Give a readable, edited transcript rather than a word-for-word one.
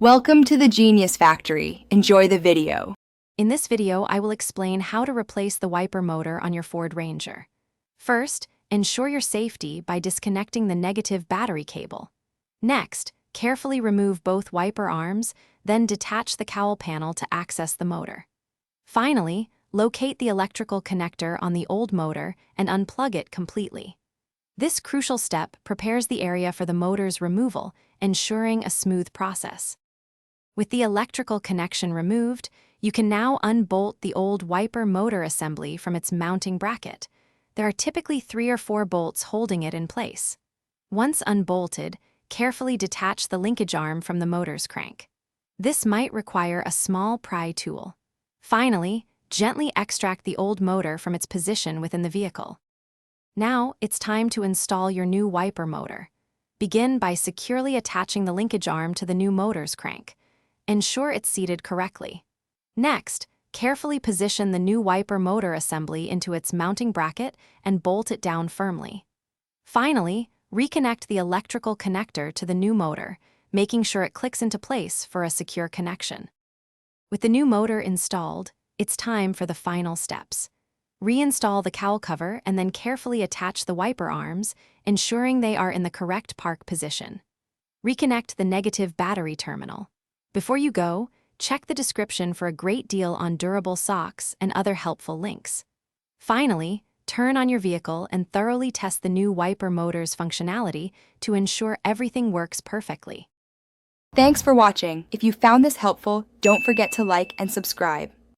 Welcome to the Genius Factory. Enjoy the video. In this video, I will explain how to replace the wiper motor on your Ford Ranger. First, ensure your safety by disconnecting the negative battery cable. Next, carefully remove both wiper arms, then detach the cowl panel to access the motor. Finally, locate the electrical connector on the old motor and unplug it completely. This crucial step prepares the area for the motor's removal, ensuring a smooth process. With the electrical connection removed, you can now unbolt the old wiper motor assembly from its mounting bracket. There are typically 3 or 4 bolts holding it in place. Once unbolted, carefully detach the linkage arm from the motor's crank. This might require a small pry tool. Finally, gently extract the old motor from its position within the vehicle. Now, it's time to install your new wiper motor. Begin by securely attaching the linkage arm to the new motor's crank. Ensure it's seated correctly. Next, carefully position the new wiper motor assembly into its mounting bracket and bolt it down firmly. Finally, reconnect the electrical connector to the new motor, making sure it clicks into place for a secure connection. With the new motor installed, it's time for the final steps. Reinstall the cowl cover and then carefully attach the wiper arms, ensuring they are in the correct park position. Reconnect the negative battery terminal. Before you go, check the description for a great deal on durable socks and other helpful links. Finally, turn on your vehicle and thoroughly test the new wiper motor's functionality to ensure everything works perfectly. Thanks for watching. If you found this helpful, don't forget to like and subscribe.